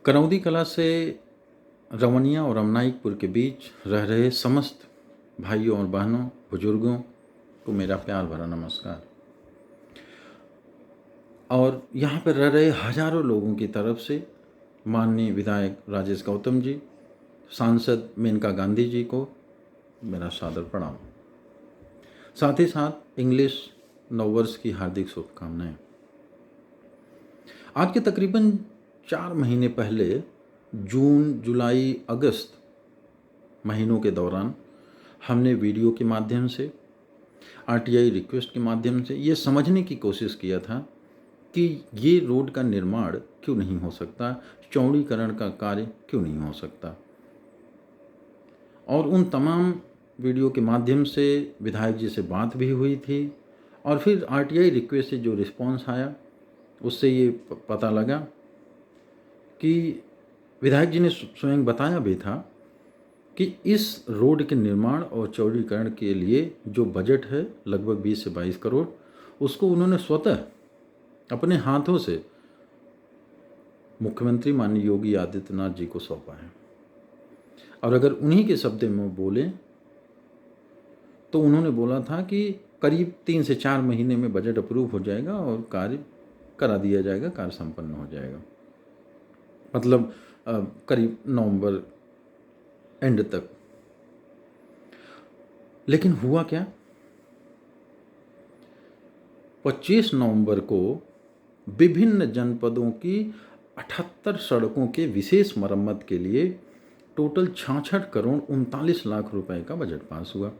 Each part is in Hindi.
करौदी कला से रवनिया और अमनाईपुर के बीच रह रहे समस्त भाइयों और बहनों, बुजुर्गों को मेरा प्यार भरा नमस्कार। और यहाँ पर रह रहे हजारों लोगों की तरफ से माननीय विधायक राजेश गौतम जी, सांसद मेनका गांधी जी को मेरा सादर प्रणाम। साथ ही साथ इंग्लिश नववर्ष की हार्दिक शुभकामनाएं। आज के तकरीबन 4 महीने पहले जून, जुलाई, अगस्त महीनों के दौरान हमने वीडियो के माध्यम से, आरटीआई रिक्वेस्ट के माध्यम से ये समझने की कोशिश किया था कि ये रोड का निर्माण क्यों नहीं हो सकता, चौड़ीकरण का कार्य क्यों नहीं हो सकता। और उन तमाम वीडियो के माध्यम से विधायक जी से बात भी हुई थी और फिर आरटीआई रिक्वेस्ट से जो रिस्पांस आया उससे ये पता लगा कि विधायक जी ने स्वयं बताया भी था कि इस रोड के निर्माण और चौड़ीकरण के लिए जो बजट है लगभग 20 से 22 करोड़, उसको उन्होंने स्वतः अपने हाथों से मुख्यमंत्री माननीय योगी आदित्यनाथ जी को सौंपा है। और अगर उन्हीं के शब्द में बोलें तो उन्होंने बोला था कि करीब 3 से 4 महीने में बजट अप्रूव हो जाएगा और कार्य करा दिया जाएगा, कार्य संपन्न हो जाएगा। मतलब करीब नवंबर एंड तक। लेकिन हुआ क्या? 25 नवंबर को विभिन्न जनपदों की 78 सड़कों के विशेष मरम्मत के लिए टोटल 66 करोड़ 39 लाख रुपए का बजट पास हुआ।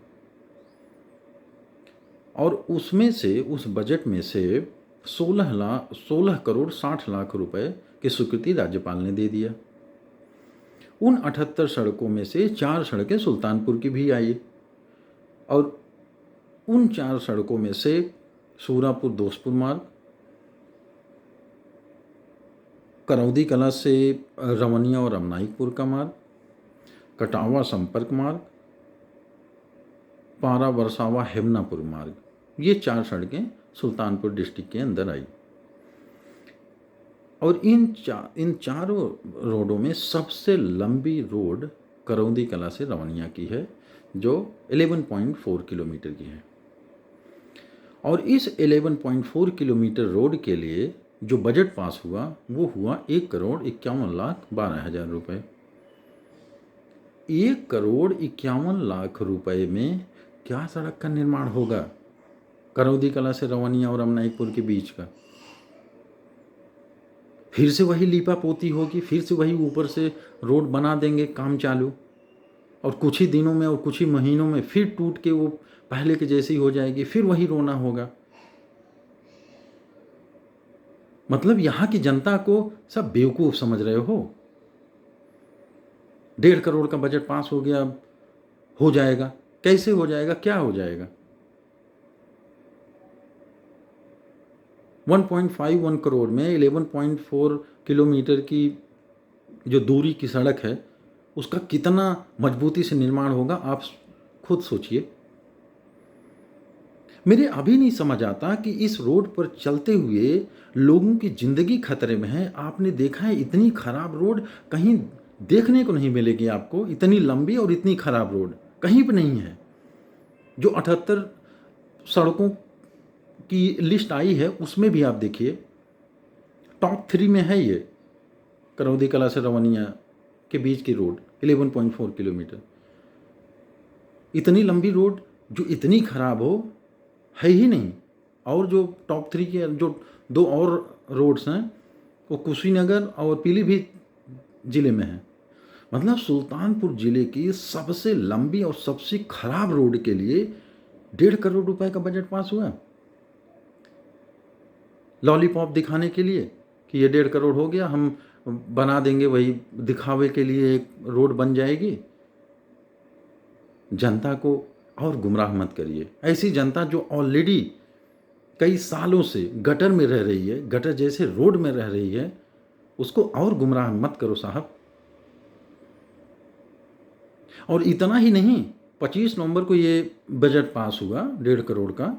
और उसमें से, उस बजट में से 16 करोड़ 60 लाख रुपए की स्वीकृति राज्यपाल ने दे दिया। उन 78 सड़कों में से 4 सड़कें सुल्तानपुर की भी आई और उन 4 सड़कों में से सूरापुर दोस्तपुर मार्ग, करौदी कला से रवनिया और अमनाईपुर का मार्ग, कटावा संपर्क मार्ग, पारा वर्सावा हेमनापुर मार्ग, ये 4 सड़कें सुल्तानपुर डिस्ट्रिक्ट के अंदर आई। और इन चारों रोडों में सबसे लंबी रोड करौदी कला से रवनिया की है जो 11.4 किलोमीटर की है। और इस 11.4 किलोमीटर रोड के लिए जो बजट पास हुआ वो हुआ 1,51,12,000 रुपये। 1,51,00,000 रुपये में क्या सड़क का निर्माण होगा करौदी कला से रवनिया और अमनाईपुर के बीच का? फिर से वही लीपा पोती होगी, फिर से वही ऊपर से रोड बना देंगे, काम चालू, और कुछ ही दिनों में और कुछ ही महीनों में फिर टूट के वो पहले के जैसी हो जाएगी, फिर वही रोना होगा। मतलब यहाँ की जनता को सब बेवकूफ़ समझ रहे हो? 1.5 करोड़ का बजट पास हो गया, हो जाएगा। कैसे हो जाएगा? क्या हो जाएगा? 1.51 करोड़ में 11.4 किलोमीटर की जो दूरी की सड़क है उसका कितना मजबूती से निर्माण होगा, आप खुद सोचिए। मेरे अभी नहीं समझ आता कि इस रोड पर चलते हुए लोगों की ज़िंदगी खतरे में है। आपने देखा है इतनी खराब रोड कहीं देखने को नहीं मिलेगी आपको। इतनी लंबी और इतनी खराब रोड कहीं पर नहीं है। जो 78 सड़कों की लिस्ट आई है उसमें भी आप देखिए टॉप 3 में है ये करौदी कला से रवनिया के बीच की रोड 11.4 किलोमीटर। इतनी लंबी रोड जो इतनी खराब हो है ही नहीं। और जो टॉप 3 के जो 2 और रोड्स हैं वो कुशीनगर और पीलीभीत ज़िले में हैं। मतलब सुल्तानपुर ज़िले की सबसे लंबी और सबसे खराब रोड के लिए 1.5 करोड़ रुपए का बजट पास हुआ, लॉलीपॉप दिखाने के लिए कि ये 1.5 करोड़ हो गया, हम बना देंगे, वही दिखावे के लिए एक रोड बन जाएगी। जनता को और गुमराह मत करिए। ऐसी जनता जो ऑलरेडी कई सालों से गटर में रह रही है, गटर जैसे रोड में रह रही है, उसको और गुमराह मत करो साहब। और इतना ही नहीं, 25 नवंबर को ये बजट पास हुआ 1.5 करोड़ का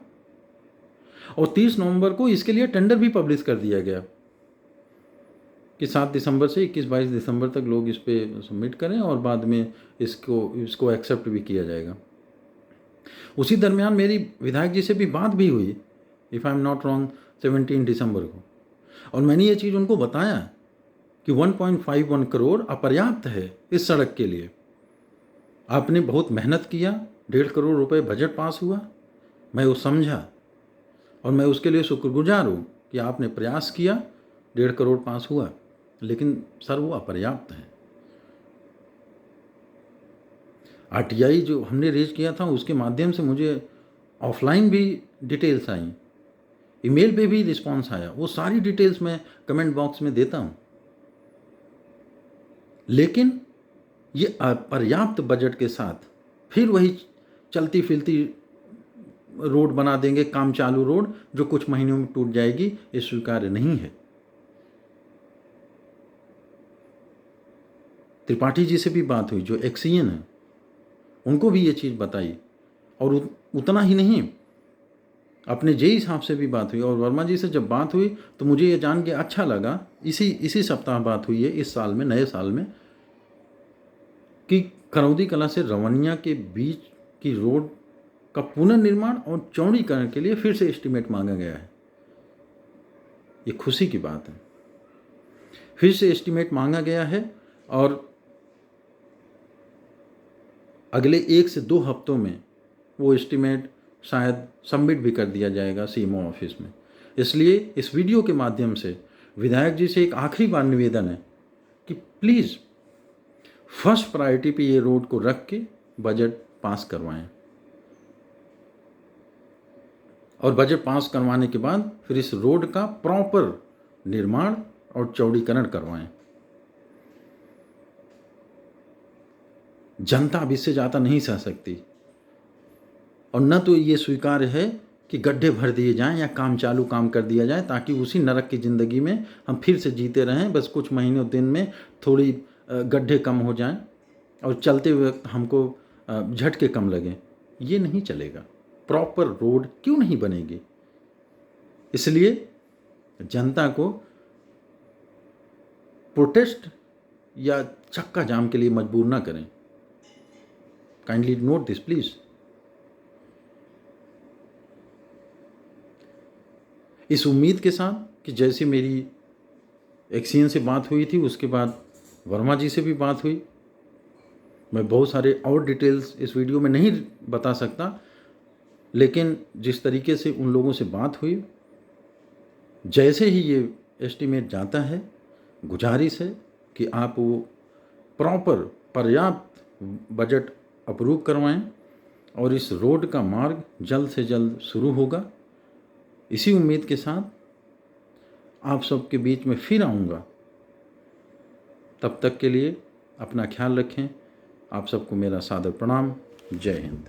और 30 नवंबर को इसके लिए टेंडर भी पब्लिश कर दिया गया। कि 7 दिसंबर से 21-22 दिसंबर तक लोग इस पे सबमिट करें और बाद में इसको एक्सेप्ट भी किया जाएगा। उसी दरमियान मेरी विधायक जी से भी बात भी हुई, if I am not wrong 17 दिसंबर को, और मैंने ये चीज़ उनको बताया कि 1.51 करोड़ अपर्याप्त है इस सड़क के लिए। आपने बहुत मेहनत किया, 1.5 करोड़ रुपए बजट पास हुआ, मैं वो समझा और मैं उसके लिए शुक्रगुजार हूँ कि आपने प्रयास किया, 1.5 करोड़ पास हुआ, लेकिन सर वो अपर्याप्त है। आरटीआई जो हमने रेज किया था उसके माध्यम से मुझे ऑफलाइन भी डिटेल्स आई, ईमेल पे भी रिस्पांस आया, वो सारी डिटेल्स मैं कमेंट बॉक्स में देता हूँ। लेकिन ये अपर्याप्त बजट के साथ फिर वही चलती फिरती रोड बना देंगे, काम चालू रोड जो कुछ महीनों में टूट जाएगी, ये स्वीकार्य नहीं है। त्रिपाठी जी से भी बात हुई जो एक्सीएन है, उनको भी ये चीज़ बताई, और उतना ही नहीं, अपने जेई साहब से भी बात हुई। और वर्मा जी से जब बात हुई तो मुझे ये जान के अच्छा लगा, इसी सप्ताह बात हुई है इस साल में, नए साल में, कि करौदी कला से रवनिया के बीच की रोड का पुनर्निर्माण और चौड़ीकरण के लिए फिर से एस्टीमेट मांगा गया है। ये खुशी की बात है, फिर से एस्टीमेट मांगा गया है और अगले 1 से 2 हफ्तों में वो एस्टीमेट शायद सबमिट भी कर दिया जाएगा सीएमओ ऑफिस में। इसलिए इस वीडियो के माध्यम से विधायक जी से एक आखिरी बार निवेदन है कि प्लीज़ फर्स्ट प्रायोरिटी पे ये रोड को रख के बजट पास करवाएं, और बजट पास करवाने के बाद फिर इस रोड का प्रॉपर निर्माण और चौड़ीकरण करवाएं। जनता अब इससे ज़्यादा नहीं सह सकती, और न तो ये स्वीकार्य है कि गड्ढे भर दिए जाएं या काम चालू काम कर दिया जाए ताकि उसी नरक की ज़िंदगी में हम फिर से जीते रहें, बस कुछ महीनों दिन में थोड़ी गड्ढे कम हो जाएं और चलते वक्त हमको झटके कम लगें। ये नहीं चलेगा। प्रॉपर रोड क्यों नहीं बनेगी? इसलिए जनता को प्रोटेस्ट या चक्का जाम के लिए मजबूर ना करें। Kindly note this please. इस उम्मीद के साथ कि जैसे मेरी एक्सीएन से बात हुई थी, उसके बाद वर्मा जी से भी बात हुई। मैं बहुत सारे और डिटेल्स इस वीडियो में नहीं बता सकता, लेकिन जिस तरीके से उन लोगों से बात हुई, जैसे ही ये एस्टीमेट जाता है, गुजारिश है कि आप वो प्रॉपर पर्याप्त बजट अप्रूव करवाएं और इस रोड का मार्ग जल्द से जल्द शुरू होगा। इसी उम्मीद के साथ आप सबके बीच में फिर आऊँगा। तब तक के लिए अपना ख्याल रखें। आप सबको मेरा सादर प्रणाम। जय हिंद।